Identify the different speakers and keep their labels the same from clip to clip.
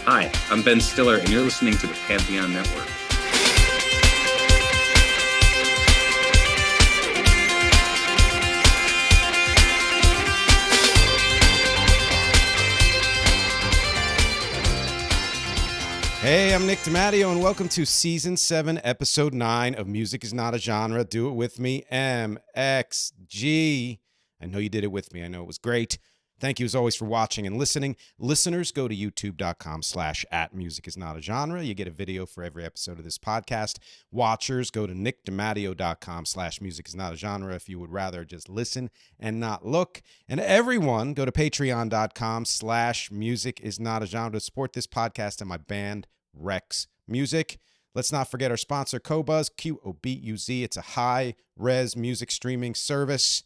Speaker 1: Hi, I'm Ben Stiller, and you're listening to the Pantheon Network.
Speaker 2: Hey, I'm Nick DiMatteo, and welcome to Season 7, Episode 9 of Music is Not a Genre. Do it with me, MxG. I know you did it with me. I know it was great. Thank you, as always, for watching and listening. Listeners, go to youtube.com/@musicisnotagenre. You get a video for every episode of this podcast. Watchers, go to nickdimatteo.com/musicisnotagenre if you would rather just listen and not look. And everyone, go to patreon.com/musicisnotagenre to support this podcast and my band, Rex Music. Let's not forget our sponsor, Qobuz, Qobuz. It's a high-res music streaming service.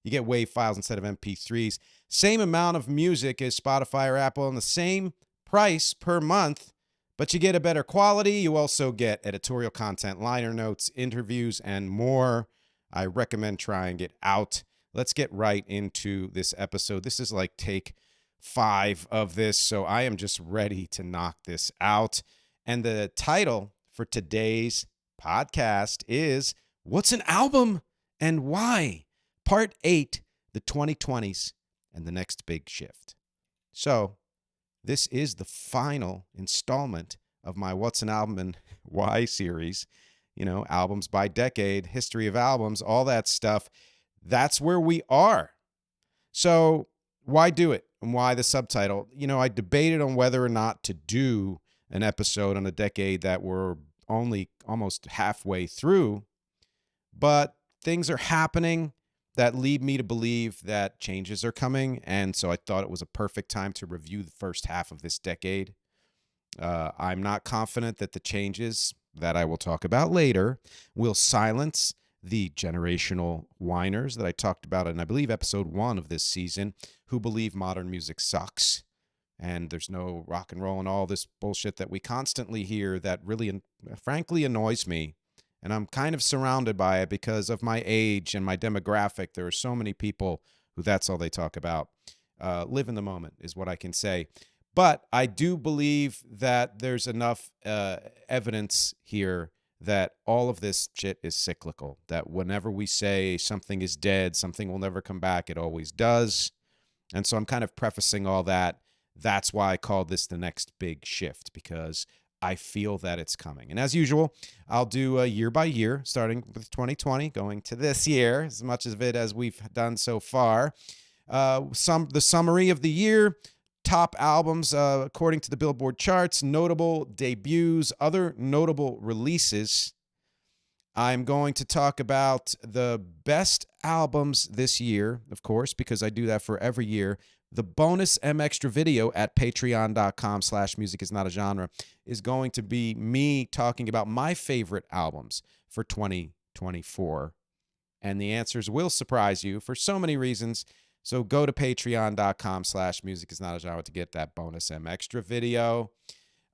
Speaker 2: You get WAV files instead of MP3s. Same amount of music as Spotify or Apple, and the same price per month, but you get a better quality. You also get editorial content, liner notes, interviews, and more. I recommend trying it out. Let's get right into this episode. This is like take 5 of this, so I am just ready to knock this out. And the title for today's podcast is What's an Album and Why? Part 8, the 2020s and the Next Big Shift. So this is the final installment of my What's an Album and Why series. You know, albums by decade, history of albums, all that stuff. That's where we are. So why do it? And why the subtitle? You know, I debated on whether or not to do an episode on a decade that we're only almost halfway through, but things are happening that lead me to believe that changes are coming, and so I thought it was a perfect time to review the first half of this decade. I'm not confident that the changes that I will talk about later will silence the generational whiners that I talked about in, I believe, episode 1 of this season, who believe modern music sucks and there's no rock and roll and all this bullshit that we constantly hear that really, frankly, annoys me. And I'm kind of surrounded by it because of my age and my demographic. There are so many people who that's all they talk about. Live in the moment is what I can say. But I do believe that there's enough evidence here that all of this shit is cyclical, that whenever we say something is dead, something will never come back, it always does. And so I'm kind of prefacing all that. That's why I called this the next big shift, because I feel that it's coming. And as usual, I'll do a year by year, starting with 2020, going to this year, as much of it as we've done so far. The summary of the year, top albums according to the Billboard charts, notable debuts, other notable releases. I'm going to talk about the best albums this year, of course, because I do that for every year. The bonus MXtra video at patreon.com/musicisnotagenre is going to be me talking about my favorite albums for 2024. And the answers will surprise you for so many reasons. So go to patreon.com/musicisnotagenre to get that bonus MXtra video.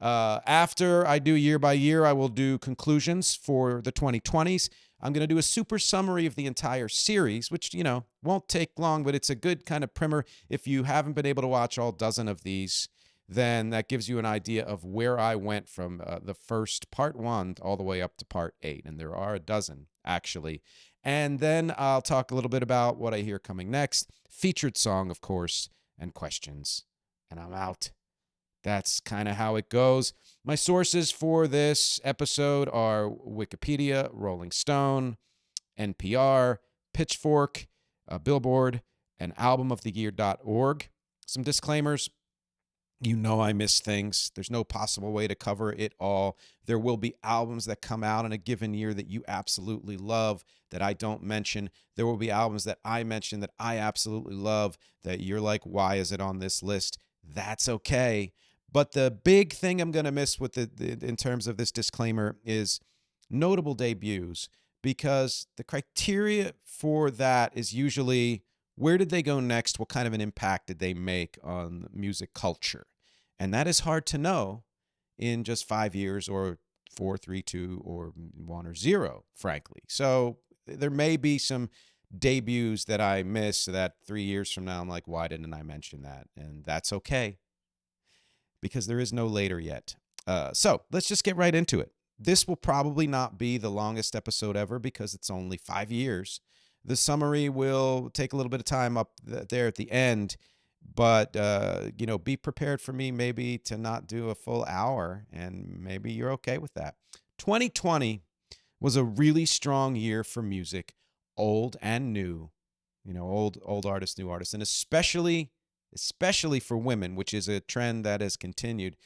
Speaker 2: After I do year by year, I will do conclusions for the 2020s. I'm going to do a super summary of the entire series, which, you know, won't take long, but it's a good kind of primer. If you haven't been able to watch all dozen of these, then that gives you an idea of where I went from the first part 1 all the way up to part 8. And there are a dozen, actually. And then I'll talk a little bit about what I hear coming next, featured song, of course, and questions. And I'm out. That's kind of how it goes. My sources for this episode are Wikipedia, Rolling Stone, NPR, Pitchfork, Billboard, and albumoftheyear.org. Some disclaimers. You know I miss things. There's no possible way to cover it all. There will be albums that come out in a given year that you absolutely love that I don't mention. There will be albums that I mention that I absolutely love that you're like, why is it on this list? That's okay. But the big thing I'm going to miss with in terms of this disclaimer is notable debuts, because the criteria for that is usually where did they go next? What kind of an impact did they make on music culture? And that is hard to know in just 5 years or 4, 3, 2, or 1 or 0, frankly. So there may be some debuts that I miss that 3 years from now I'm like, why didn't I mention that? And that's okay. because there is no later yet. So let's just get right into it. This will probably not be the longest episode ever because it's only 5 years. The summary will take a little bit of time up there at the end, but be prepared for me maybe to not do a full hour, and maybe you're okay with that. 2020 was a really strong year for music, old and new. Old artists, new artists, and especially for women, which is a trend that has continued.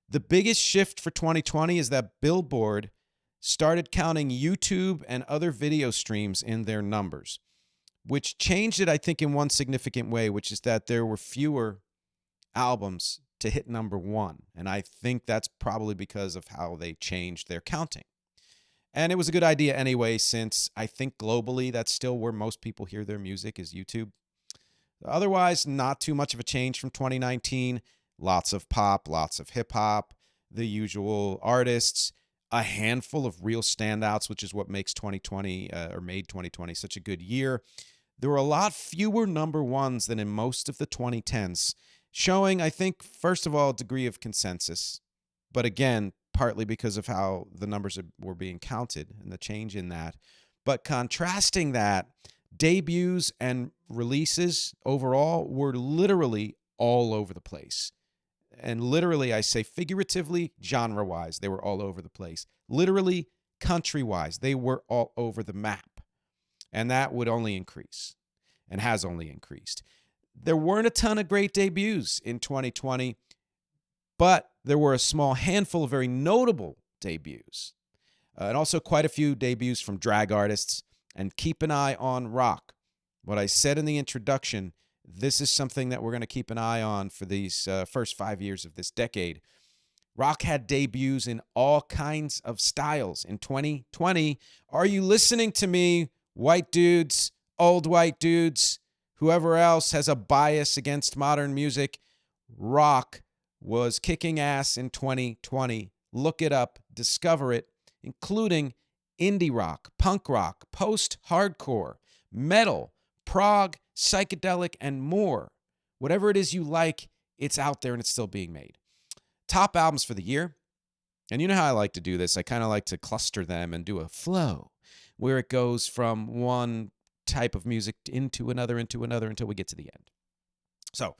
Speaker 2: The biggest shift for 2020 is that Billboard started counting YouTube and other video streams in their numbers, which changed it, I think, in one significant way, which is that there were fewer albums to hit number one. And I think that's probably because of how they changed their counting. And it was a good idea anyway, since I think globally that's still where most people hear their music is YouTube. Otherwise, not too much of a change from 2019. Lots of pop, lots of hip hop, the usual artists, a handful of real standouts, which is what makes 2020 or made 2020 such a good year. There were a lot fewer number ones than in most of the 2010s, showing, I think, first of all, a degree of consensus. But again, partly because of how the numbers were being counted and the change in that. But contrasting that, debuts and releases overall were literally all over the place. And literally, I say figuratively, genre-wise, they were all over the place. Literally, country-wise, they were all over the map. And that would only increase and has only increased. There weren't a ton of great debuts in 2020, but there were a small handful of very notable debuts. And also quite a few debuts from drag artists. And keep an eye on rock. What I said in the introduction, this is something that we're going to keep an eye on for these first 5 years of this decade. Rock had debuts in all kinds of styles in 2020. Are you listening to me, white dudes, old white dudes, whoever else has a bias against modern music? Rock was kicking ass in 2020. Look it up, discover it, including indie rock, punk rock, post-hardcore, metal, prog, psychedelic, and more. Whatever it is you like, it's out there and it's still being made. Top albums for the year. And you know how I like to do this. I kind of like to cluster them and do a flow where it goes from one type of music into another, until we get to the end. So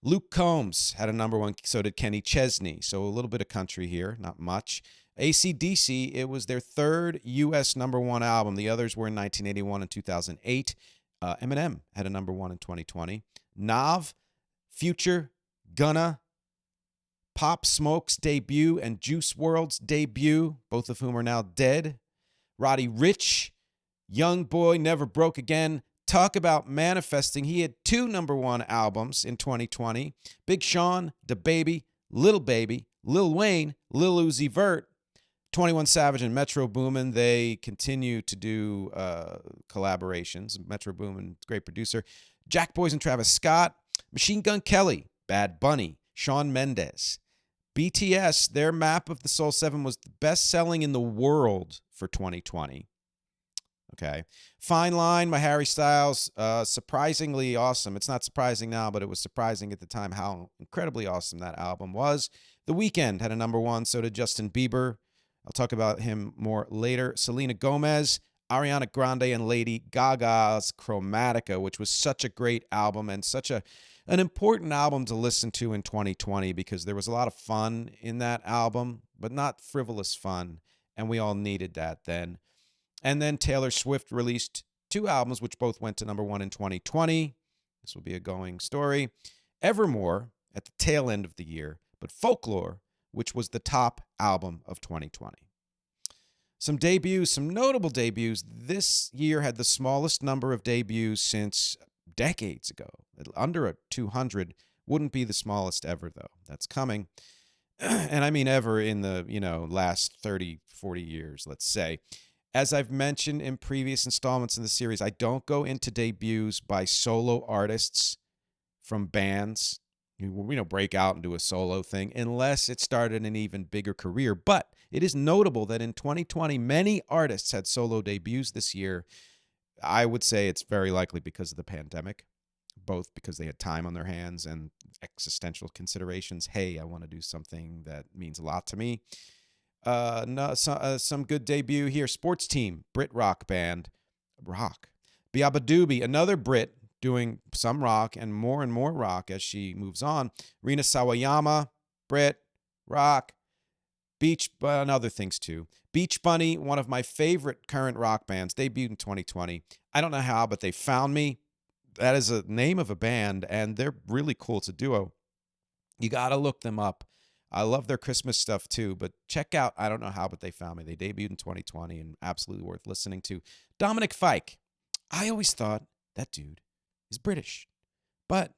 Speaker 2: Luke Combs had a number one. So did Kenny Chesney. So a little bit of country here, not much. AC/DC, it was their third U.S. number one album. The others were in 1981 and 2008. Eminem had a number one in 2020. Nav, Future, Gunna, Pop Smoke's debut, and Juice WRLD's debut, both of whom are now dead. Roddy Ricch, Young Boy, Never Broke Again. Talk about manifesting. He had 2 number one albums in 2020. Big Sean, DaBaby, Lil Baby, Lil Wayne, Lil Uzi Vert, 21 Savage, and Metro Boomin. They continue to do collaborations. Metro Boomin, great producer. Jack Boys and Travis Scott. Machine Gun Kelly, Bad Bunny, Shawn Mendes. BTS, their Map of the Soul 7 was the best-selling in the world for 2020. Okay. Fine Line, my Harry Styles, surprisingly awesome. It's not surprising now, but it was surprising at the time how incredibly awesome that album was. The Weeknd had a number one, so did Justin Bieber. I'll talk about him more later. Selena Gomez, Ariana Grande, and Lady Gaga's Chromatica, which was such a great album and such an important album to listen to in 2020 because there was a lot of fun in that album, but not frivolous fun, and we all needed that then. And then Taylor Swift released 2 albums, which both went to number one in 2020. This will be a going story. Evermore at the tail end of the year, but Folklore, which was the top album of 2020. Some debuts, some notable debuts. This year had the smallest number of debuts since decades ago. Under 200 wouldn't be the smallest ever, though. That's coming. And I mean ever in the, last 30, 40 years, let's say. As I've mentioned in previous installments in the series, I don't go into debuts by solo artists from bands. Break out and do a solo thing unless it started an even bigger career. But it is notable that in 2020, many artists had solo debuts this year. I would say it's very likely because of the pandemic. both because they had time on their hands and existential considerations. Hey, I want to do something that means a lot to me. Some good debut here. Sports Team, Brit rock band. Rock. Biabadoobie, another Brit doing some rock and more rock as she moves on. Rina Sawayama, Brit, rock. And other things too. Beach Bunny, one of my favorite current rock bands, debuted in 2020. I don't know how, but they found me. That is a name of a band, and they're really cool. It's a duo. You got to look them up. I love their Christmas stuff too, but check out I Don't Know How, But They Found Me. They debuted in 2020 and absolutely worth listening to. Dominic Fike. I always thought that dude is British, but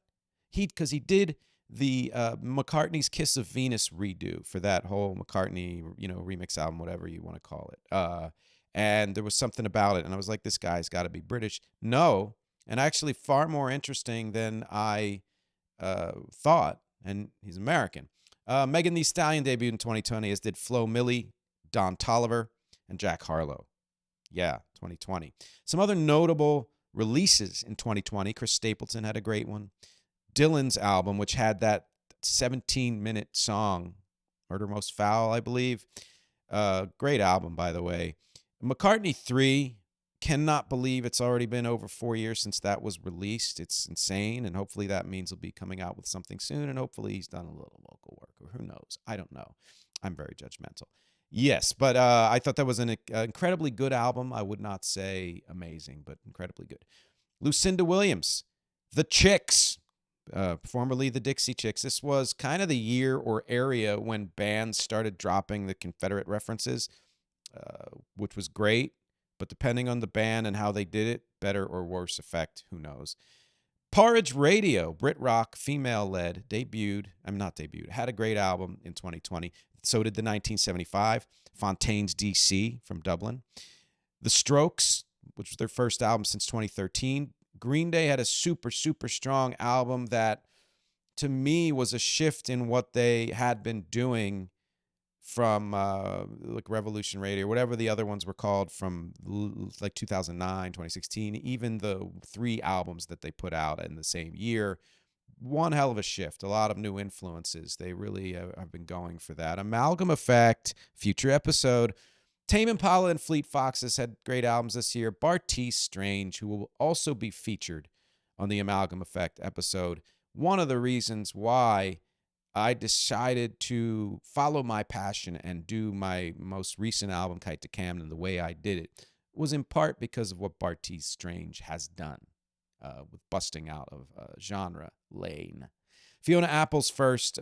Speaker 2: because he did the McCartney's Kiss of Venus redo for that whole McCartney, remix album, whatever you want to call it. And there was something about it, and I was like, this guy's got to be British. No, and actually far more interesting than I thought, and he's American. Megan Thee Stallion debuted in 2020, as did Flo Milli, Don Toliver, and Jack Harlow. Yeah, 2020. Some other notable releases in 2020. Chris Stapleton had a great one. Dylan's album, which had that 17-minute song, Murder Most Foul, I believe. Great album, by the way. McCartney 3, cannot believe it's already been over 4 years since that was released. It's insane, and hopefully that means he'll be coming out with something soon, and hopefully he's done a little local work, or who knows. I don't know. I'm very judgmental. Yes, but I thought that was an incredibly good album. I would not say amazing, but incredibly good. Lucinda Williams, The Chicks. Formerly the Dixie Chicks. This was kind of the year or area when bands started dropping the Confederate references, which was great, but depending on the band and how they did it, better or worse effect, who knows. Porridge Radio, Brit rock, female-led, had a great album in 2020. So did the 1975, Fontaine's DC from Dublin. The Strokes, which was their first album since 2013. Green Day had a super, super strong album that, to me, was a shift in what they had been doing from like Revolution Radio, or whatever the other ones were called, from like 2009, 2016, even the 3 albums that they put out in the same year. One hell of a shift, a lot of new influences. They really have been going for that. Amalgam Effect, future episode. Tame Impala and Fleet Foxes had great albums this year. Bartees Strange, who will also be featured on the Amalgam Effect episode. One of the reasons why I decided to follow my passion and do my most recent album, Kite to Camden, the way I did it, was in part because of what Bartees Strange has done with busting out of genre lane. Fiona Apple's first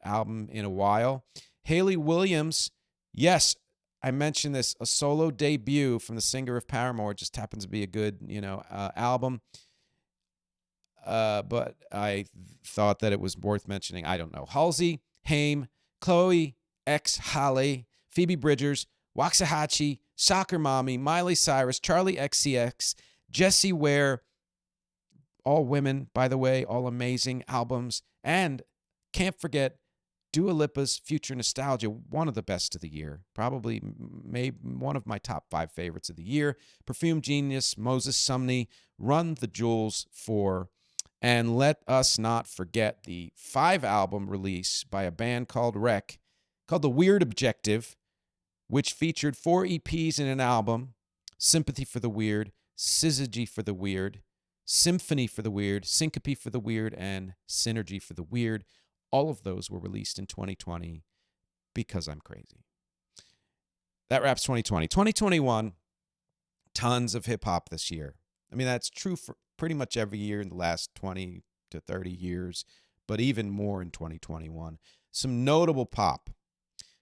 Speaker 2: album in a while. Haley Williams, yes, I mentioned this, a solo debut from the singer of Paramore. Just happens to be a good, album. But I thought that it was worth mentioning. I don't know. Halsey, Haim, Chloe X Halle, Phoebe Bridgers, Waxahachie, Soccer Mommy, Miley Cyrus, Charlie XCX, Jessie Ware. All women, by the way, all amazing albums. And can't forget Dua Lipa's Future Nostalgia, one of the best of the year. Probably maybe one of my top 5 favorites of the year. Perfume Genius, Moses Sumney, Run the Jewels 4. And let us not forget the 5-album release by a band called Wreck, called The Weird Objective, which featured 4 EPs in an album: Sympathy for the Weird, Syzygy for the Weird, Symphony for the Weird, Syncope for the Weird, and Synergy for the Weird. All of those were released in 2020 because I'm crazy. That wraps 2020. 2021, tons of hip-hop this year. I mean, that's true for pretty much every year in the last 20 to 30 years, but even more in 2021. Some notable pop.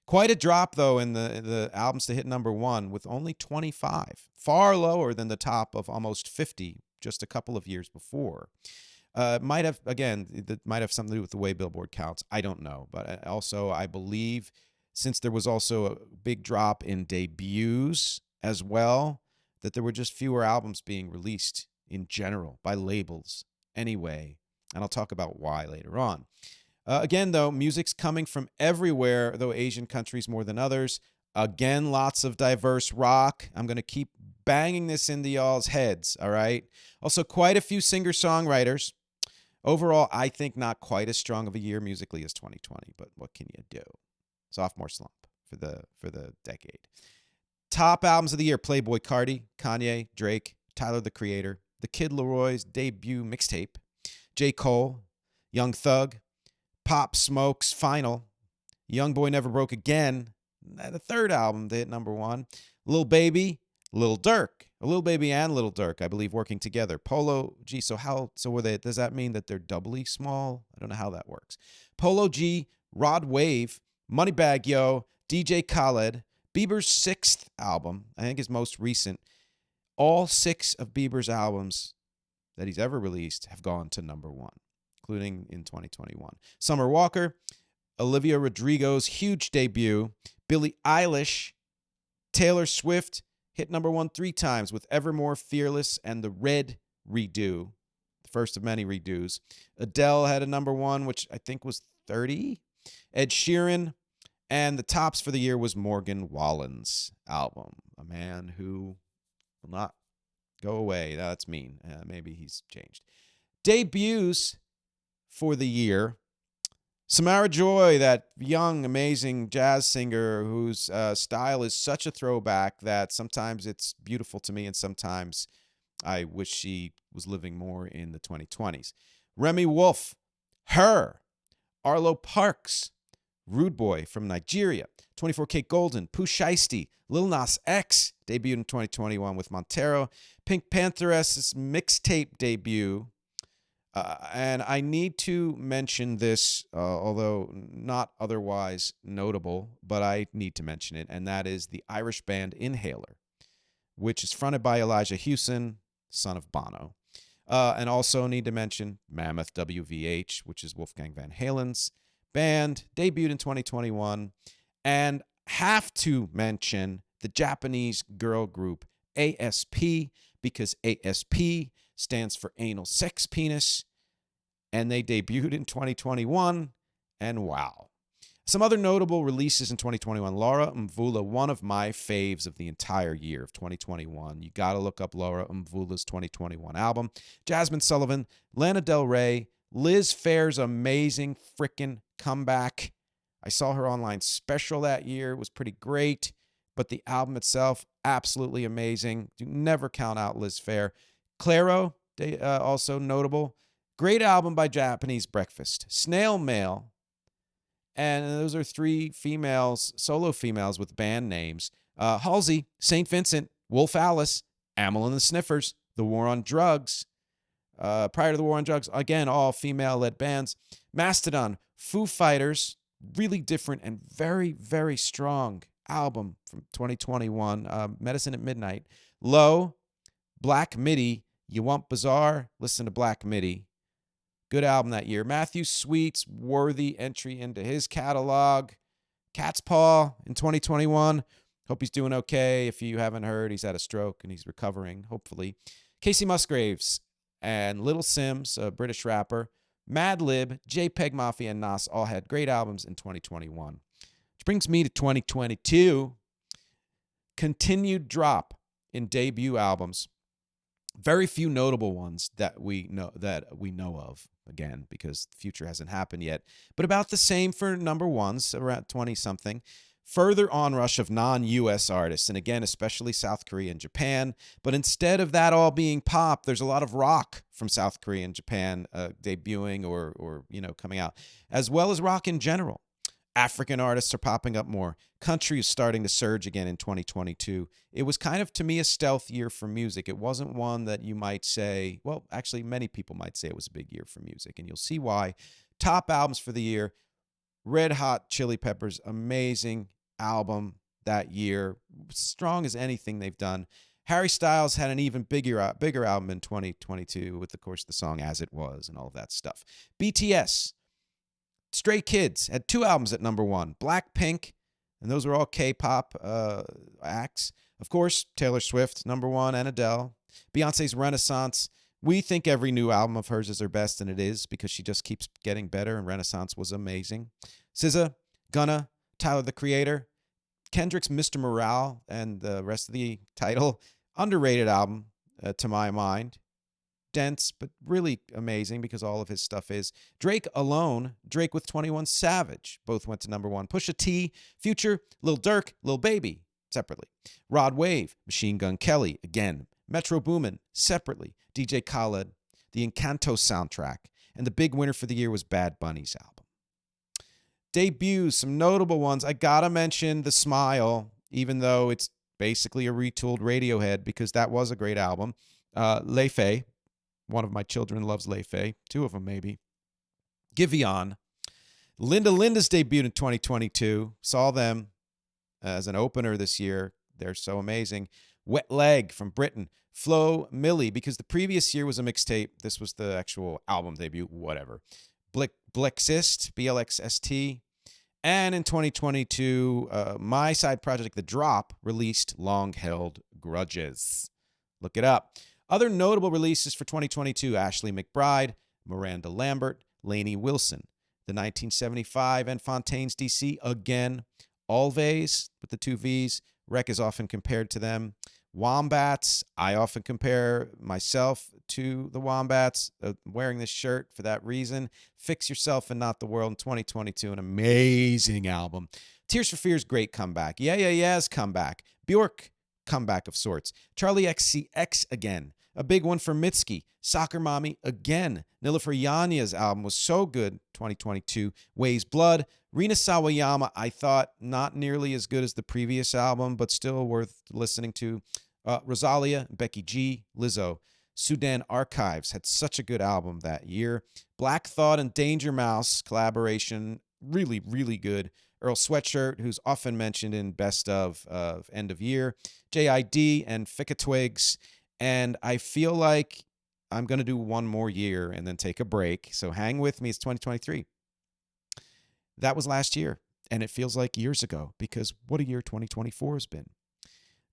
Speaker 2: Quite a drop, though, in the albums to hit number 1, with only 25. Far lower than the top of almost 50 just a couple of years before. Might have something to do with the way Billboard counts. I don't know. But also, I believe, since there was also a big drop in debuts as well, that there were just fewer albums being released in general by labels anyway. And I'll talk about why later on. Again, though, music's coming from everywhere, though Asian countries more than others. Again, lots of diverse rock. I'm going to keep banging this into y'all's heads, all right? Also, quite a few singer-songwriters. Overall, I think not quite as strong of a year musically as 2020, but what can you do? Sophomore slump for the decade. Top albums of the year: Playboi Carti, Kanye, Drake, Tyler the Creator, The Kid Leroy's debut mixtape, J. Cole, Young Thug, Pop Smoke's Final, Young Boy Never Broke Again, the third album to hit number one, Lil Baby, Lil Durk, Lil Baby and Lil Durk, I believe, working together. Polo G. So were they? Does that mean that they're doubly small? I don't know how that works. Polo G, Rod Wave, Moneybagg Yo, DJ Khaled, Bieber's sixth album, I think his most recent. All 6 of Bieber's albums that he's ever released have gone to number one, including in 2021. Summer Walker, Olivia Rodrigo's huge debut, Billie Eilish, Taylor Swift hit number one 3 times with Evermore, Fearless, and the Red redo, the first of many redos. Adele had a number one, which I think was 30. Ed Sheeran, and the tops for the year was Morgan Wallen's album, a man who will not go away. That's mean. Maybe he's changed. Debuts for the year: Samara Joy, that young, amazing jazz singer whose style is such a throwback that sometimes it's beautiful to me and sometimes I wish she was living more in the 2020s. Remy Wolf, Her, Arlo Parks, Rude Boy from Nigeria, 24K Golden, Pooh Shiesty, Lil Nas X, debuted in 2021 with Montero, Pink Pantheress's mixtape debut. And I need to mention this, although not otherwise notable, but I need to mention it, and that is the Irish band Inhaler, which is fronted by Elijah Hewson, son of Bono. And also need to mention Mammoth WVH, which is Wolfgang Van Halen's band, debuted in 2021. And have to mention the Japanese girl group ASP, because ASP stands for Anal Sex Penis, and they debuted in 2021, and wow. Some other notable releases in 2021. Laura Mvula, one of my faves of the entire year of 2021. You got to look up Laura Mvula's 2021 album. Jasmine Sullivan, Lana Del Rey, Liz Phair's amazing freaking comeback. I saw her online special that year. It was pretty great, but the album itself, absolutely amazing. Do never count out Liz Phair. Clairo, also notable. Great album by Japanese Breakfast. Snail Mail, and those are 3 females, solo females with band names. Halsey, St. Vincent, Wolf Alice, Amyl and the Sniffers, The War on Drugs. Prior to the War on Drugs, again, all female-led bands. Mastodon, Foo Fighters, really different and very, very strong album from 2021. Medicine at Midnight. Low, Black Midi, You Want Bizarre? Listen to Black Midi. Good album that year. Matthew Sweet's worthy entry into his catalog. Cat's Paw in 2021. Hope he's doing okay. If you haven't heard, he's had a stroke and he's recovering, hopefully. Casey Musgraves and Little Sims, a British rapper. Madlib, JPEG Mafia, and Nas all had great albums in 2021. Which brings me to 2022. Continued drop in debut albums. Very few notable ones that we know of, again, because the future hasn't happened yet. But about the same for number ones, around 20-something. Further onrush of non-U.S. artists, and again, especially South Korea and Japan. But instead of that all being pop, there's a lot of rock from South Korea and Japan debuting or coming out, as well as rock in general. African artists are popping up more. Country is starting to surge again in 2022. It was kind of, to me, a stealth year for music. It wasn't one that you might say, well, actually, many people might say it was a big year for music, and you'll see why. Top albums for the year: Red Hot Chili Peppers, amazing album that year, strong as anything they've done. Harry Styles had an even bigger album in 2022 with, of course, the song As It Was and all of that stuff. BTS, Stray Kids had 2 albums at number one. Blackpink, and those are all K-pop acts. Of course, Taylor Swift, number one, and Adele. Beyonce's Renaissance. We think every new album of hers is her best, and it is, because she just keeps getting better, and Renaissance was amazing. SZA, Gunna, Tyler the Creator, Kendrick's Mr. Morale, and the rest of the title. Underrated album, to my mind. Dense, but really amazing because all of his stuff is. Drake alone, Drake with 21 Savage, both went to number one. Pusha T, Future, Lil Durk, Lil Baby, separately. Rod Wave, Machine Gun Kelly, again. Metro Boomin, separately. DJ Khaled, the Encanto soundtrack. And the big winner for the year was Bad Bunny's album. Debuts, some notable ones. I gotta mention The Smile, even though it's basically a retooled Radiohead, because that was a great album. Leifei, one of my children loves Leifei. Two of them, maybe. Giveon. Linda's debuted in 2022. Saw them as an opener this year. They're so amazing. Wet Leg from Britain. Flo Milli, because the previous year was a mixtape. This was the actual album debut, whatever. Blexist, BLXST. And in 2022, my side project, The Drop, released Long Held Grudges. Look it up. Other notable releases for 2022, Ashley McBride, Miranda Lambert, Lainey Wilson, the 1975 and Fontaine's DC again, Always with the two V's, Rec is often compared to them, Wombats, I often compare myself to the Wombats, wearing this shirt for that reason, Fix Yourself and Not the World in 2022, an amazing album. Tears for Fears, great comeback. Yeah's comeback. Bjork, comeback of sorts. Charlie XCX again. A big one for Mitski. Soccer Mommy again. Nilüfer Yanya's album was so good, 2022. Weighs Blood. Rina Sawayama, I thought not nearly as good as the previous album, but still worth listening to. Rosalia, Becky G, Lizzo. Sudan Archives had such a good album that year. Black Thought and Danger Mouse collaboration, really, really good. Earl Sweatshirt, who's often mentioned in Best of End of Year. JID and Ficka Twigs. And I feel like I'm going to do one more year and then take a break. So hang with me. It's 2023. That was last year. And it feels like years ago because what a year 2024 has been.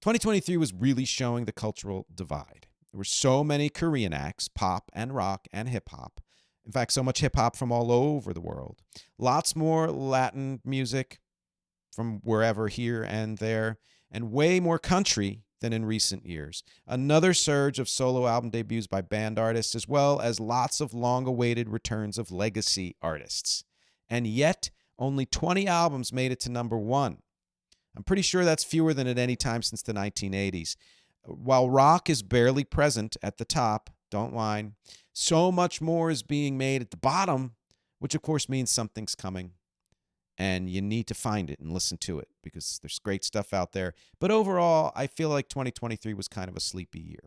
Speaker 2: 2023 was really showing the cultural divide. There were so many Korean acts, pop and rock and hip hop. In fact, so much hip hop from all over the world. Lots more Latin music from wherever here and there. And way more country than in recent years. Another surge of solo album debuts by band artists, as well as lots of long-awaited returns of legacy artists. And yet, only 20 albums made it to number one. I'm pretty sure that's fewer than at any time since the 1980s. While rock is barely present at the top, don't whine, so much more is being made at the bottom, which of course means something's coming. And you need to find it and listen to it because there's great stuff out there. But overall, I feel like 2023 was kind of a sleepy year.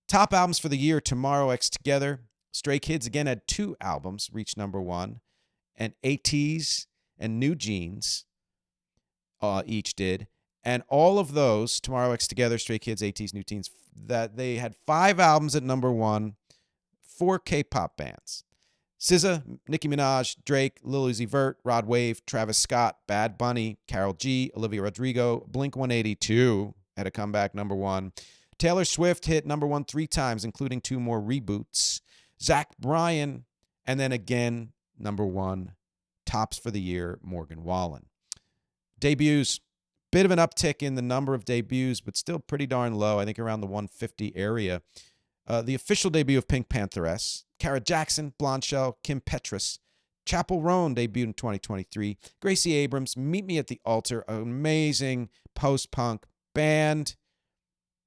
Speaker 2: Top albums for the year, Tomorrow X Together. Stray Kids again had 2 albums reach number one. And ATEEZ and New Jeans each did. And all of those, Tomorrow X Together, Stray Kids, ATEEZ, New Jeans, that they had 5 albums at number one, 4 K-pop bands. SZA, Nicki Minaj, Drake, Lil Uzi Vert, Rod Wave, Travis Scott, Bad Bunny, Karol G, Olivia Rodrigo, Blink-182 had a comeback number one. Taylor Swift hit number one 3 times, including 2 more reboots. Zach Bryan, and then again, number one, tops for the year, Morgan Wallen. Debuts, bit of an uptick in the number of debuts, but still pretty darn low, I think around the 150 area. The official debut of Pink Pantheress, Kara Jackson, Blonde Shell, Kim Petras. Chappell Roan debuted in 2023. Gracie Abrams, Meet Me at the Altar, an amazing post-punk band.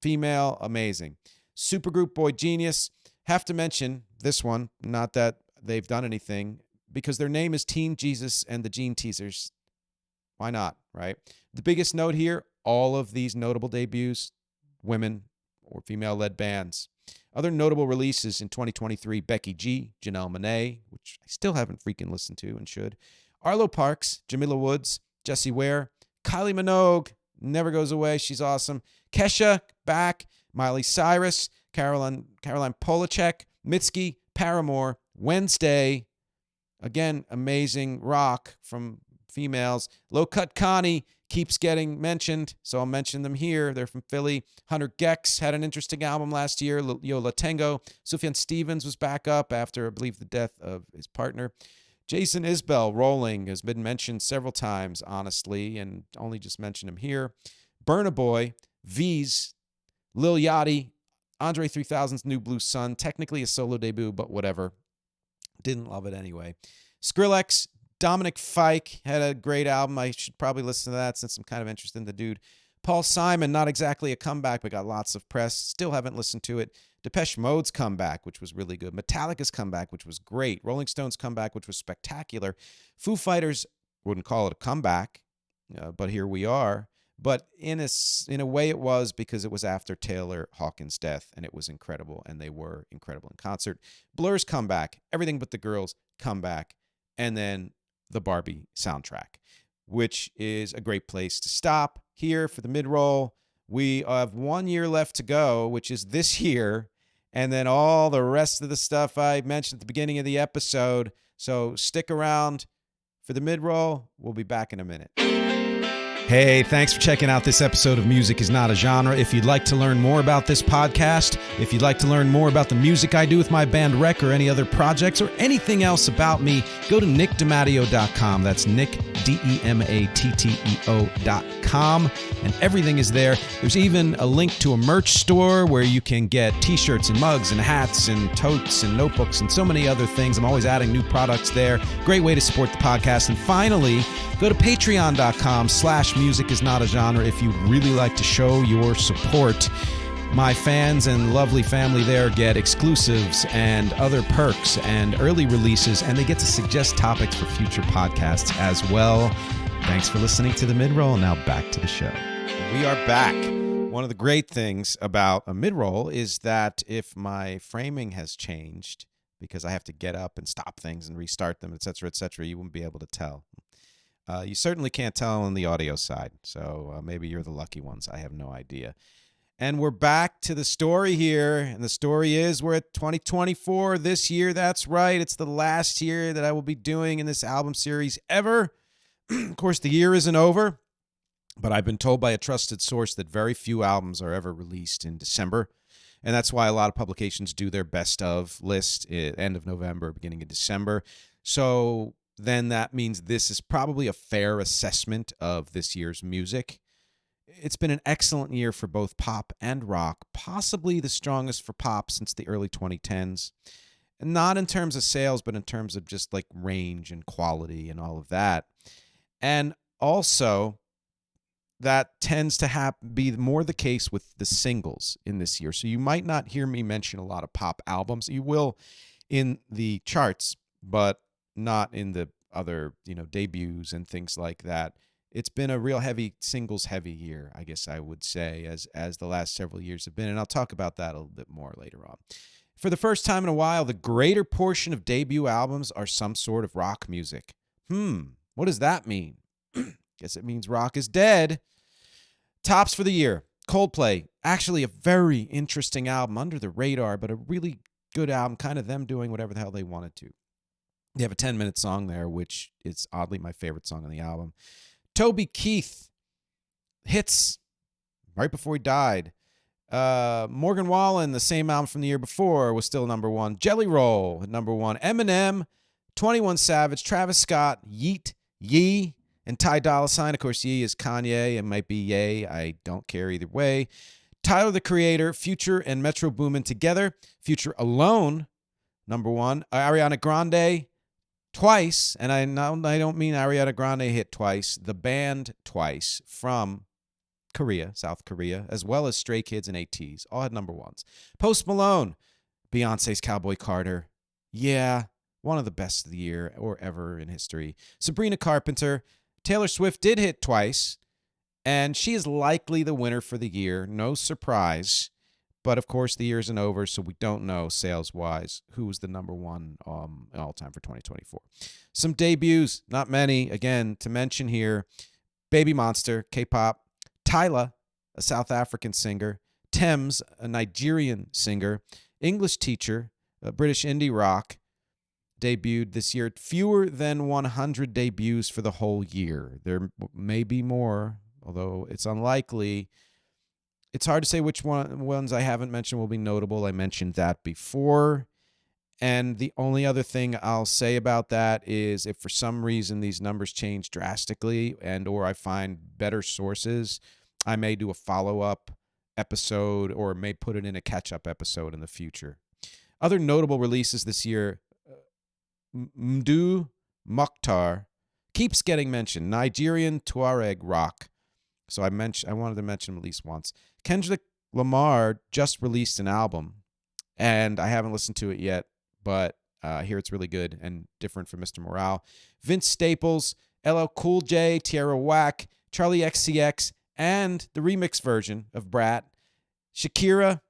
Speaker 2: Female, amazing. Supergroup Boy Genius. Have to mention this one, not that they've done anything, because their name is Teen Jesus and the Gene Teasers. Why not, right? The biggest note here, all of these notable debuts, women or female-led bands. Other notable releases in 2023, Becky G, Janelle Monáe, which I still haven't freaking listened to and should. Arlo Parks, Jamila Woods, Jessie Ware, Kylie Minogue, never goes away, she's awesome. Kesha, back. Miley Cyrus, Caroline Polachek, Mitski, Paramore, Wednesday, again, amazing rock from females. Low Cut Connie keeps getting mentioned, so I'll mention them here. They're from Philly. Hunter Gex had an interesting album last year. Yo La Tengo. Sufjan Stevens was back up after, I believe, the death of his partner. Jason Isbell, Rolling, has been mentioned several times, honestly, and only just mention him here. Burna Boy, V's, Lil Yachty, Andre 3000's New Blue Sun, technically a solo debut, but whatever. Didn't love it anyway. Skrillex, Dominic Fike had a great album. I should probably listen to that since I'm kind of interested in the dude. Paul Simon, not exactly a comeback, but got lots of press. Still haven't listened to it. Depeche Mode's comeback, which was really good. Metallica's comeback, which was great. Rolling Stones' comeback, which was spectacular. Foo Fighters, wouldn't call it a comeback, but here we are. But in a way it was, because it was after Taylor Hawkins' death, and it was incredible, and they were incredible in concert. Blur's comeback, Everything But the Girls comeback, and then the Barbie soundtrack, which is a great place to stop here for the mid-roll. We have 1 year left to go, which is this year, and then all the rest of the stuff I mentioned at the beginning of the episode. So stick around for the mid-roll. We'll be back in a minute. Hey, thanks for checking out this episode of Music is Not a Genre. If you'd like to learn more about this podcast, if you'd like to learn more about the music I do with my band Rec or any other projects or anything else about me, go to nickdematteo.com. That's Nick, DEMATTEO.com. And everything is there. There's even a link to a merch store where you can get t-shirts and mugs and hats and totes and notebooks and so many other things. I'm always adding new products there. Great way to support the podcast. And finally, go to patreon.com/music is not a genre if you'd really like to show your support. My fans and lovely family there get exclusives and other perks and early releases, and they get to suggest topics for future podcasts as well. Thanks for listening to the mid-roll. Now back to the show. We are back. One of the great things about a mid-roll is that if my framing has changed, because I have to get up and stop things and restart them, et cetera, you won't be able to tell. You certainly can't tell on the audio side, so maybe you're the lucky ones. I have no idea. And we're back to the story here, and the story is we're at 2024 this year. That's right. It's the last year that I will be doing in this album series ever. Of course, the year isn't over, but I've been told by a trusted source that very few albums are ever released in December, and that's why a lot of publications do their best of list at end of November, beginning of December. So then that means this is probably a fair assessment of this year's music. It's been an excellent year for both pop and rock, possibly the strongest for pop since the early 2010s. Not in terms of sales, but in terms of just like range and quality and all of that. And also, that tends to be more the case with the singles in this year. So you might not hear me mention a lot of pop albums. You will in the charts, but not in the other, debuts and things like that. It's been a real singles heavy year, I guess I would say, as the last several years have been. And I'll talk about that a little bit more later on. For the first time in a while, the greater portion of debut albums are some sort of rock music. What does that mean? Guess it means rock is dead. Tops for the year. Coldplay, actually a very interesting album, under the radar, but a really good album, kind of them doing whatever the hell they wanted to. They have a 10-minute song there, which is oddly my favorite song on the album. Toby Keith, hits right before he died. Morgan Wallen, the same album from the year before, was still number one. Jelly Roll at number one. Eminem, 21 Savage, Travis Scott, Yeet, Yee, and Ty Dolla $ign. Of course, Yee is Kanye. It might be Ye. I don't care either way. Tyler, the Creator, Future, and Metro Boomin together. Future alone, number one. Ariana Grande, twice, and I don't mean Ariana Grande hit twice, the band twice from Korea, South Korea, as well as Stray Kids and ATs, all had number ones. Post Malone, Beyonce's Cowboy Carter, yeah, one of the best of the year or ever in history. Sabrina Carpenter, Taylor Swift did hit twice, and she is likely the winner for the year, no surprise. But, of course, the year isn't over, so we don't know, sales-wise, who was the number one all-time for 2024. Some debuts, not many, again, to mention here. Baby Monster, K-pop. Tyla, a South African singer. Thames, a Nigerian singer. English Teacher, a British indie rock, debuted this year. Fewer than 100 debuts for the whole year. There may be more, although it's unlikely. It's hard to say which ones I haven't mentioned will be notable. I mentioned that before. And the only other thing I'll say about that is if for some reason these numbers change drastically and or I find better sources, I may do a follow-up episode or may put it in a catch-up episode in the future. Other notable releases this year, Mdu Mokhtar keeps getting mentioned. Nigerian Tuareg rock. So I wanted to mention him at least once. Kendrick Lamar just released an album, and I haven't listened to it yet, but I hear it's really good and different from Mr. Morale. Vince Staples, LL Cool J, Tierra Whack, Charlie XCX, and the remix version of Brat. Shakira,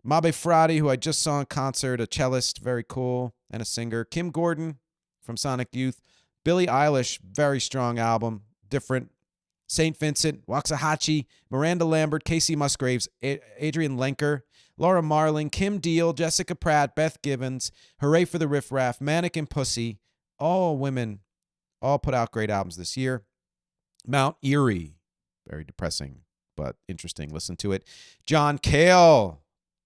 Speaker 2: Mabe Frati, who I just saw in concert, a cellist, very cool, and a singer. Kim Gordon from Sonic Youth. Billie Eilish, very strong album, different. St. Vincent, Waxahachie, Miranda Lambert, Casey Musgraves, Adrian Lenker, Laura Marling, Kim Deal, Jessica Pratt, Beth Gibbons, Hooray for the Riff Raff, Manic and Pussy, all women, all put out great albums this year. Mount Erie, very depressing, but interesting. Listen to it. John Cale,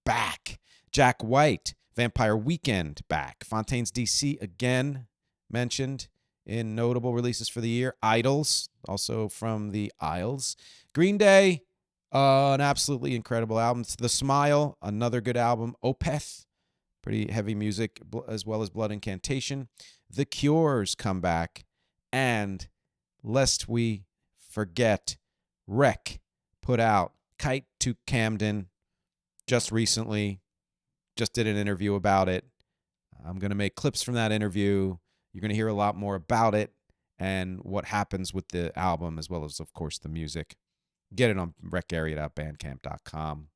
Speaker 2: back. Jack White, Vampire Weekend, back. Fontaine's DC, again, mentioned in notable releases for the year. Idols, also from the Isles. Green Day, an absolutely incredible album. The Smile, another good album. Opeth, pretty heavy music, as well as Blood Incantation. The Cure's come back. And lest we forget, Wreck put out Kite to Camden just recently. Just did an interview about it. I'm going to make clips from that interview. You're going to hear a lot more about it and what happens with the album, as well as, of course, the music. Get it on recarea.bandcamp.com.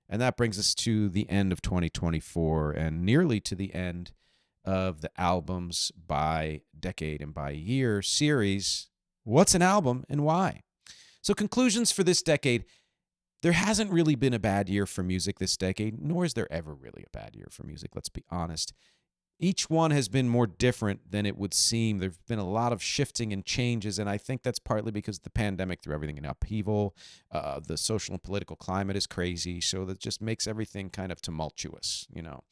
Speaker 2: And that brings us to the end of 2024 and nearly to the end of the albums by decade and by year series. What's an album and why? So conclusions for this decade. There hasn't really been a bad year for music this decade, nor is there ever really a bad year for music, let's be honest. Each one has been more different than it would seem. There's been a lot of shifting and changes, and I think that's partly because the pandemic threw everything in upheaval. The social and political climate is crazy, so that just makes everything kind of tumultuous, you know.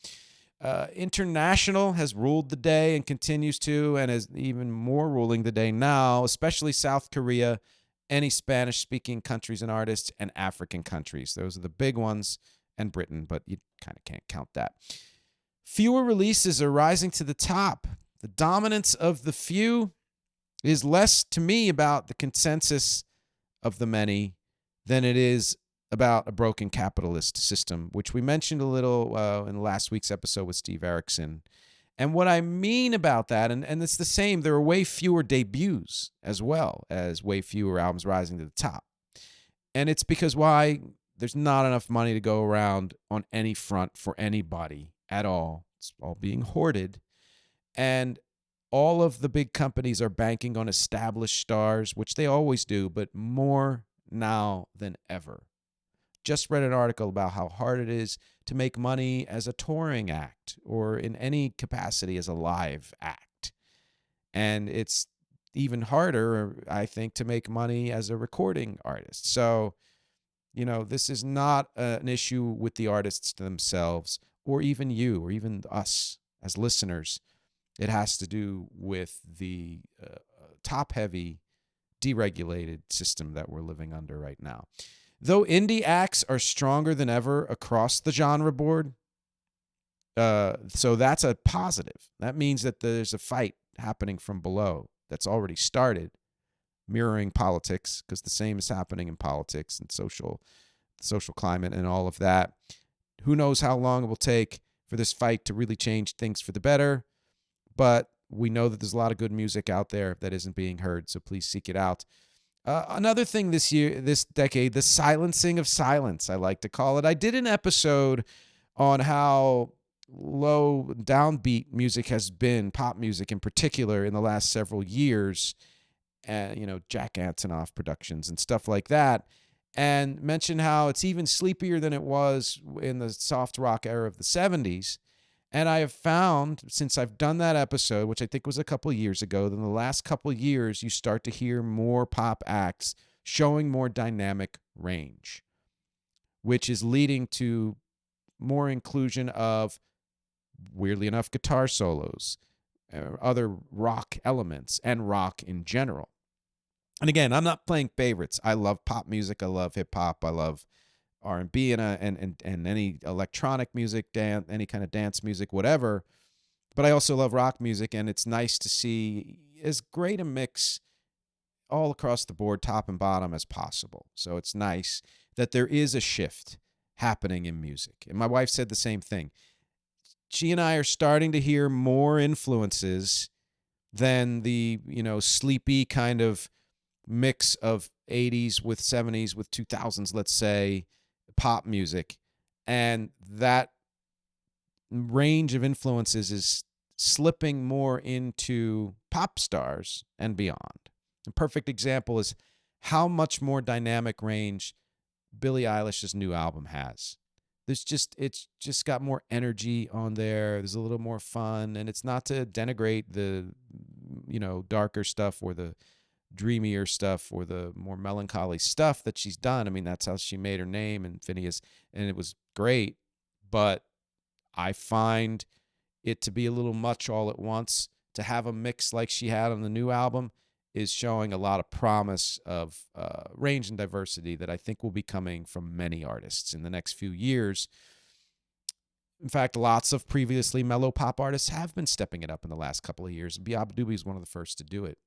Speaker 2: International has ruled the day and continues to, and is even more ruling the day now, especially South Korea, any Spanish-speaking countries and artists, and African countries. Those are the big ones, and Britain, but you kind of can't count that. Fewer releases are rising to the top. The dominance of the few is less, to me, about the consensus of the many than it is about a broken capitalist system, which we mentioned a little in last week's episode with Steve Erickson. And what I mean about that, and it's the same, there are way fewer debuts as well as way fewer albums rising to the top. And it's because why? There's not enough money to go around on any front for anybody at all. It's all being hoarded. And all of the big companies are banking on established stars, which they always do, but more now than ever. Just read an article about how hard it is to make money as a touring act or in any capacity as a live act. And it's even harder, I think, to make money as a recording artist. So, you know, this is not an issue with the artists themselves or even you or even us as listeners. It has to do with the top-heavy, deregulated system that we're living under right now. Though indie acts are stronger than ever across the genre board, so that's a positive. That means that there's a fight happening from below that's already started, mirroring politics, because the same is happening in politics and social climate and all of that. Who knows how long it will take for this fight to really change things for the better, but we know that there's a lot of good music out there that isn't being heard, so please seek it out. Another thing this decade, the silencing of silence, I like to call it. I did an episode on how low downbeat music has been, pop music in particular, in the last several years, Jack Antonoff productions and stuff like that, and mentioned how it's even sleepier than it was in the soft rock era of the 70s. And I have found, since I've done that episode, which I think was a couple years ago, that in the last couple of years, you start to hear more pop acts showing more dynamic range, which is leading to more inclusion of, weirdly enough, guitar solos, other rock elements, and rock in general. And again, I'm not playing favorites. I love pop music. I love hip hop. I love R&B and any electronic music, any kind of dance music, whatever. But I also love rock music, and it's nice to see as great a mix all across the board, top and bottom, as possible. So it's nice that there is a shift happening in music. And my wife said the same thing. She and I are starting to hear more influences than the, sleepy kind of mix of 80s with 70s with 2000s, let's say, pop music. And that range of influences is slipping more into pop stars and beyond. A perfect example is how much more dynamic range Billie Eilish's new album has. It's just got more energy on there. There's a little more fun, and it's not to denigrate the, darker stuff or the dreamier stuff or the more melancholy stuff that she's done. I mean, that's how she made her name in Phineas, and it was great. But I find it to be a little much all at once. To have a mix like she had on the new album is showing a lot of promise of range and diversity that I think will be coming from many artists in the next few years. In fact, lots of previously mellow pop artists have been stepping it up in the last couple of years. Biab Doobie is one of the first to do it.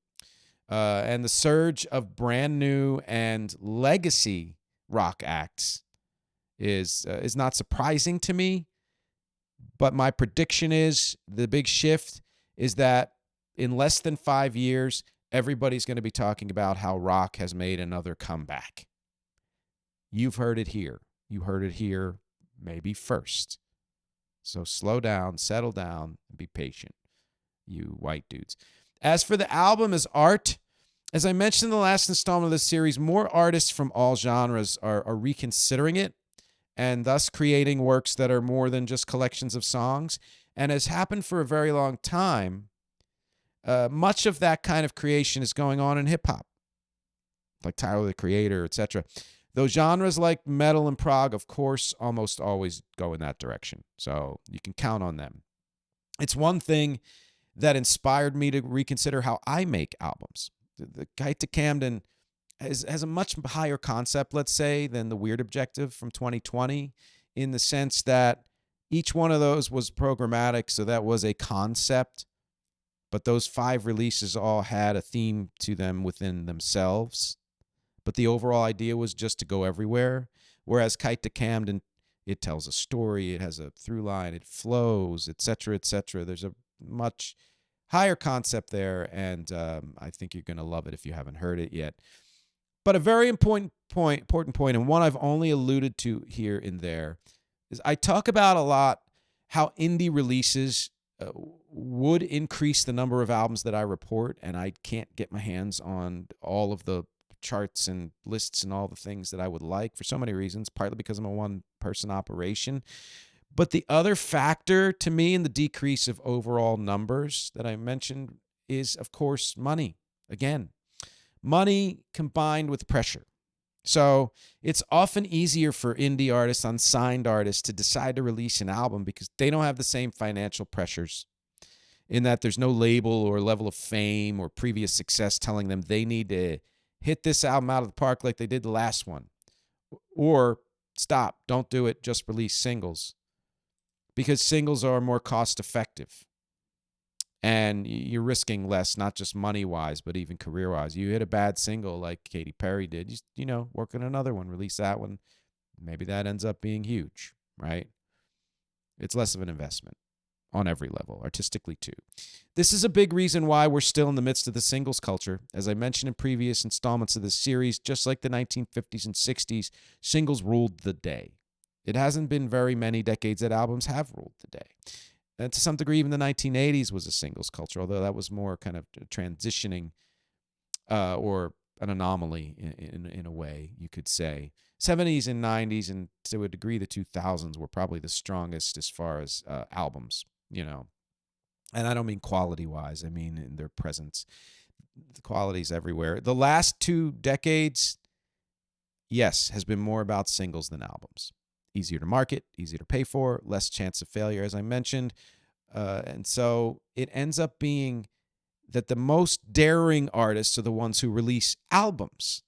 Speaker 2: And the surge of brand new and legacy rock acts is not surprising to me. But my prediction is the big shift is that in less than 5 years, everybody's going to be talking about how rock has made another comeback. You've heard it here. You heard it here maybe first. So slow down, settle down, and be patient, you white dudes. As for the album as art, as I mentioned in the last installment of this series, more artists from all genres are reconsidering it and thus creating works that are more than just collections of songs. And has happened for a very long time. Much of that kind of creation is going on in hip-hop, like Tyler, the Creator, etc. Those genres like metal and prog, of course, almost always go in that direction. So you can count on them. It's one thing that inspired me to reconsider how I make albums. The KITE to Camden has a much higher concept, let's say, than the Weird Objective from 2020, in the sense that each one of those was programmatic, so that was a concept. But those 5 releases all had a theme to them within themselves. But the overall idea was just to go everywhere. Whereas KITE to Camden, it tells a story, it has a through line, it flows, etc., etc. There's a much higher concept there, and I think you're going to love it if you haven't heard it yet. But a very important point, and one I've only alluded to here and there, is I talk about a lot how indie releases would increase the number of albums that I report, and I can't get my hands on all of the charts and lists and all the things that I would like for so many reasons, partly because I'm a one-person operation. But the other factor to me in the decrease of overall numbers that I mentioned is, of course, money. Again, money combined with pressure. So it's often easier for indie artists, unsigned artists, to decide to release an album because they don't have the same financial pressures, in that there's no label or level of fame or previous success telling them they need to hit this album out of the park like they did the last one. Or stop, don't do it, just release singles. Because singles are more cost effective. And you're risking less, not just money-wise, but even career-wise. You hit a bad single like Katy Perry did, work on another one, release that one. Maybe that ends up being huge, right? It's less of an investment on every level, artistically too. This is a big reason why we're still in the midst of the singles culture. As I mentioned in previous installments of this series, just like the 1950s and 60s, singles ruled the day. It hasn't been very many decades that albums have ruled the day. And to some degree, even the 1980s was a singles culture, although that was more kind of transitioning or an anomaly in a way, you could say. 70s and 90s, and to a degree, the 2000s were probably the strongest as far as albums, And I don't mean quality-wise. I mean in their presence. The quality's everywhere. The last 2 decades, yes, has been more about singles than albums. Easier to market, easier to pay for, less chance of failure, as I mentioned. And so it ends up being that the most daring artists are the ones who release albums,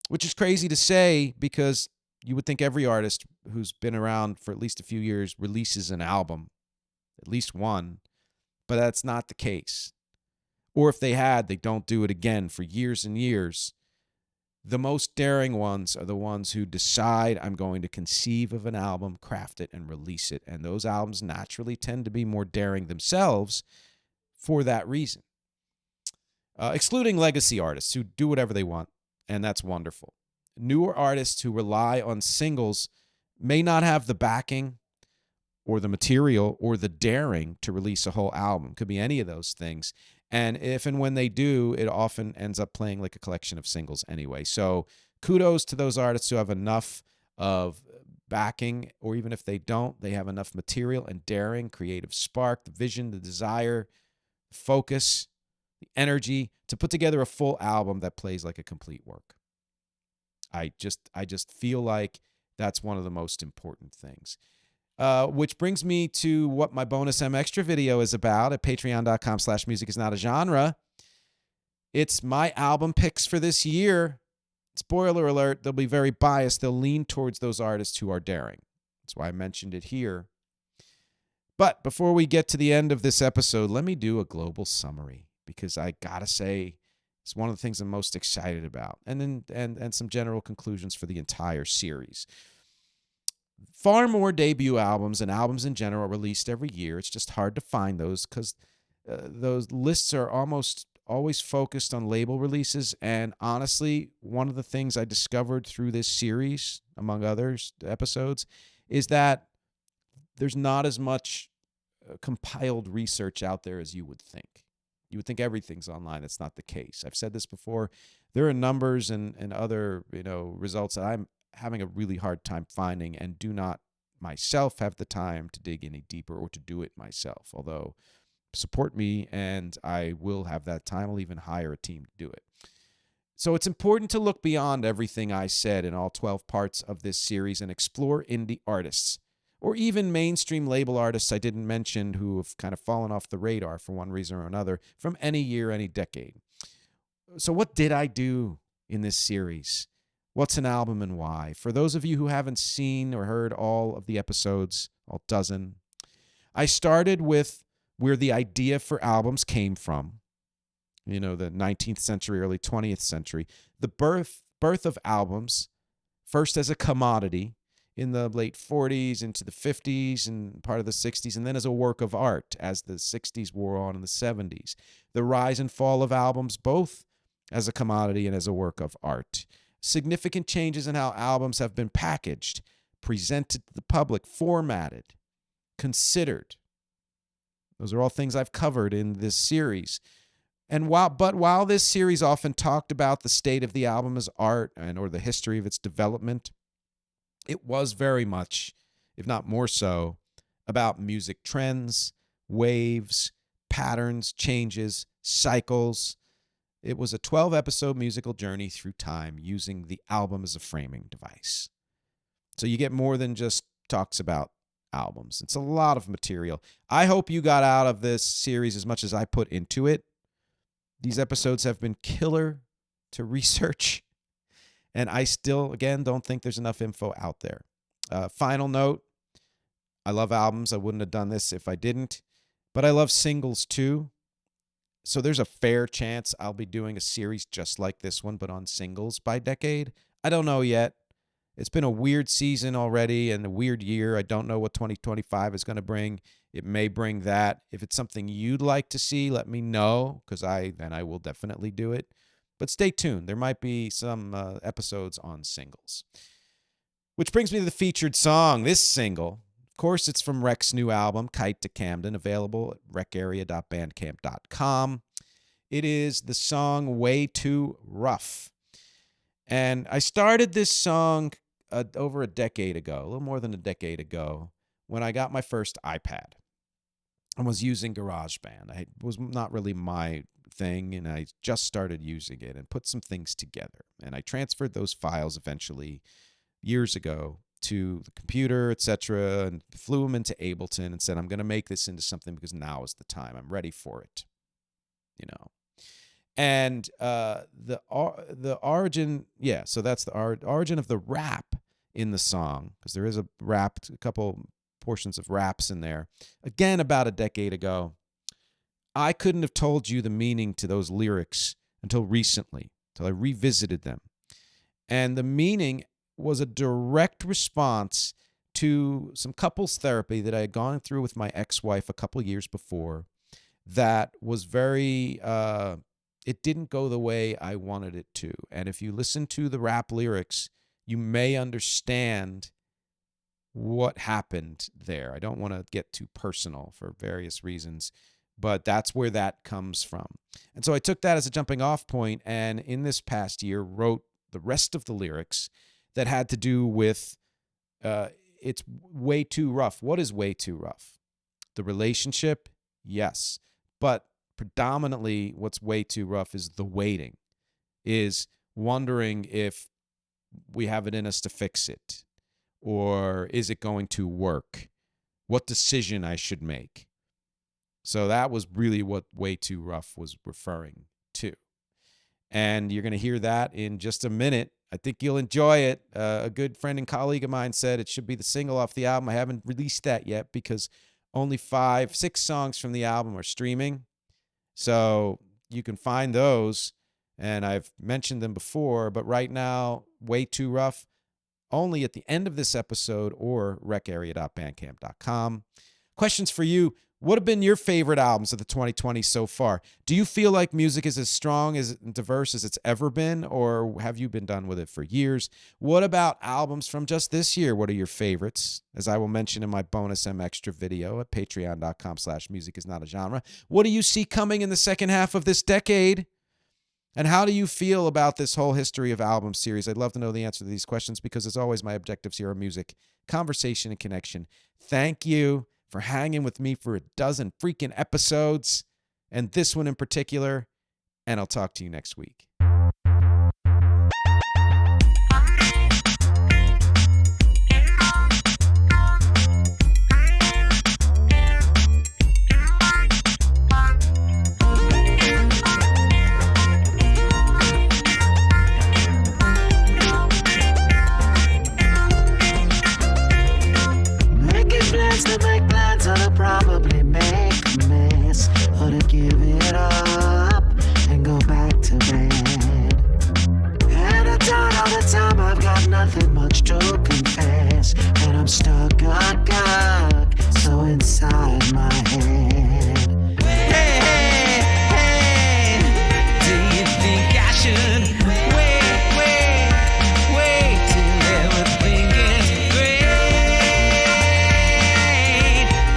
Speaker 2: which is crazy to say because You would think every artist who's been around for at least a few years releases an album, at least one, but that's not the case. Or if they had, they don't do it again for years and years. The most daring ones are the ones who decide, I'm going to conceive of an album, craft it, and release it. And those albums naturally tend to be more daring themselves for that reason. Excluding legacy artists who do whatever they want, and that's wonderful. Newer artists who rely on singles may not have the backing or the material or the daring to release a whole album. Could be any of those things. And if and when they do, it often ends up playing like a collection of singles anyway. So kudos to those artists who have enough of backing, or even if they don't, they have enough material and daring, creative spark, the vision, the desire, focus, the energy to put together a full album that plays like a complete work. I just feel like that's one of the most important things. Which brings me to what my bonus MxG video is about at patreon.com/musicisnotagenre. It's my album picks for this year. Spoiler alert, they'll be very biased. They'll lean towards those artists who are daring. That's why I mentioned it here. But before we get to the end of this episode, let me do a global summary, because I gotta say it's one of the things I'm most excited about, and some general conclusions for the entire series. Far more debut albums and albums in general released every year. It's just hard to find those because those lists are almost always focused on label releases. And honestly, one of the things I discovered through this series, among others episodes, is that there's not as much compiled research out there as you would think. You would think everything's online. That's not the case. I've said this before. There are numbers and other results that I'm having a really hard time finding, and do not myself have the time to dig any deeper or to do it myself. Although, support me and I will have that time. I'll even hire a team to do it. So it's important to look beyond everything I said in all 12 parts of this series and explore indie artists, or even mainstream label artists I didn't mention who have kind of fallen off the radar for one reason or another from any year, any decade. So what did I do in this series? What's an album and why? For those of you who haven't seen or heard all of the episodes, all dozen, I started with where the idea for albums came from. The 19th century, early 20th century. The birth of albums, first as a commodity in the late 40s into the 50s and part of the 60s, and then as a work of art as the 60s wore on in the 70s. The rise and fall of albums, both as a commodity and as a work of art. Significant changes in how albums have been packaged, presented to the public, formatted, considered. Those are all things I've covered in this series. And while this series often talked about the state of the album as art or the history of its development, it was very much, if not more so, about music trends, waves, patterns, changes, cycles. It was a 12-episode musical journey through time using the album as a framing device. So you get more than just talks about albums. It's a lot of material. I hope you got out of this series as much as I put into it. These episodes have been killer to research, and I still, again, don't think there's enough info out there. Final note, I love albums. I wouldn't have done this if I didn't, but I love singles too. So there's a fair chance I'll be doing a series just like this one, but on singles by decade. I don't know yet. It's been a weird season already and a weird year. I don't know what 2025 is going to bring. It may bring that. If it's something you'd like to see, let me know, because then I will definitely do it. But stay tuned. There might be some episodes on singles. Which brings me to the featured song. This single, of course, it's from Rec's new album, KITE to Camden, available at recarea.bandcamp.com. It is the song Way Too Rough. And I started this song over a decade ago, a little more than a decade ago, when I got my first iPad and was using GarageBand. It was not really my thing, and I just started using it and put some things together. And I transferred those files eventually years ago to the computer, etc., and flew them into Ableton and said, I'm going to make this into something because now is the time. I'm ready for it. And the origin, so that's the origin of the rap in the song, because there is a couple portions of raps in there, again, about a decade ago. I couldn't have told you the meaning to those lyrics until recently, until I revisited them. And the meaning was a direct response to some couples therapy that I had gone through with my ex-wife a couple years before that was very, it didn't go the way I wanted it to. And if you listen to the rap lyrics, you may understand what happened there. I don't want to get too personal for various reasons, but that's where that comes from. And so I took that as a jumping off point, and in this past year wrote the rest of the lyrics that had to do with it's way too rough. What is way too rough? The relationship? Yes. But predominantly what's way too rough is the waiting, is wondering if we have it in us to fix it, or is it going to work? What decision I should make. So that was really what way too rough was referring to. And you're going to hear that in just a minute. I think you'll enjoy it. A good friend and colleague of mine said it should be the single off the album. I haven't released that yet because only 6 songs from the album are streaming. So you can find those, and I've mentioned them before, but right now, Way Too Rough, only at the end of this episode or recarea.bandcamp.com. Questions for you. What have been your favorite albums of the 2020 so far? Do you feel like music is as strong, as diverse as it's ever been, or have you been done with it for years? What about albums from just this year? What are your favorites? As I will mention in my bonus MxG video at patreon.com/musicisnotagenre. What do you see coming in the second half of this decade? And how do you feel about this whole history of album series? I'd love to know the answer to these questions because, as always, my objectives here are music, conversation, and connection. Thank you for hanging with me for a dozen freaking episodes, and this one in particular, and I'll talk to you next week.
Speaker 3: Probably make a mess, or to give it up and go back to bed. And I doubt all the time I've got nothing much to confess, and I'm stuck so inside my head. Hey, hey, hey, do you think I should wait till everything gets great?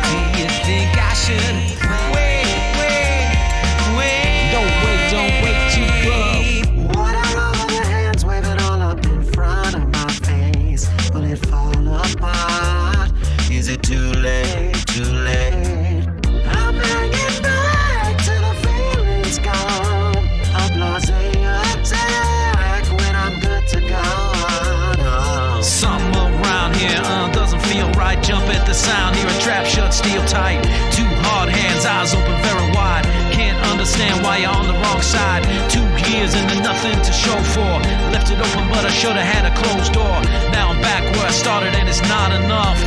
Speaker 3: Do you think I should wait? Don't wait too rough. What are all the hands waving all up in front of my face? Will it fall apart? Is it too late? I'm hanging back till the feeling's gone. A blasé attack when I'm good to go. Something around here doesn't feel right. Jump at the sound, hear a trap shut, steel tight. 2 hard hands, eyes open very wide. Can't understand why you're on the wrong side. 2 years and then nothing to show for. Left it open but I should've had a closed door. Now I'm back where I started and it's not enough.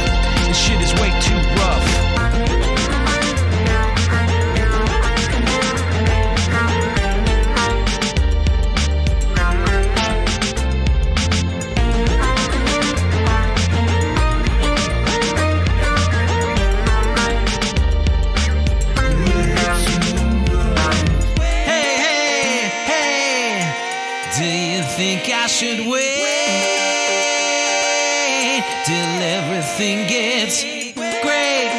Speaker 3: This shit is way too rough. Think I should wait till everything gets great.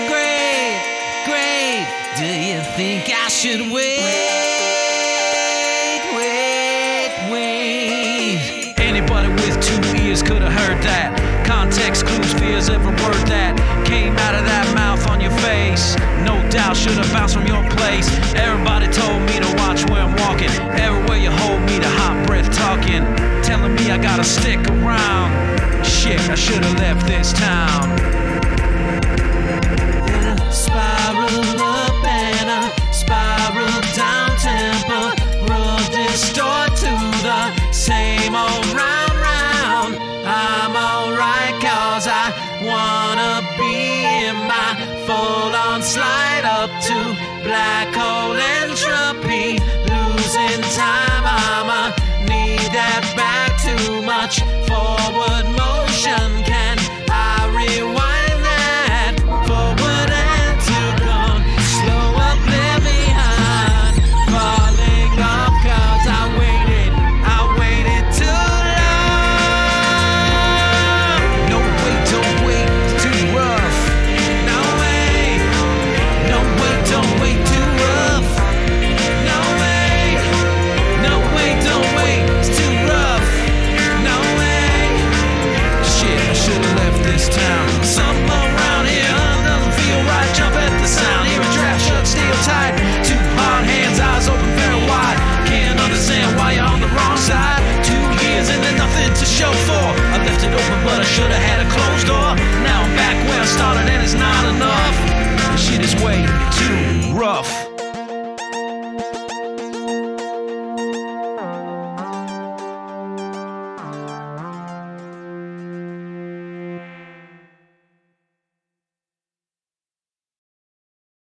Speaker 3: Do you think I should wait? Anybody with 2 ears could have heard that. Context clues, fears, every word that came out of that mouth on your face. No doubt should have bounced from your place. Everybody told me to watch where I'm walking. Everywhere you hold me, the hot breath talking, telling me I gotta stick around. Shit, I should have left this town.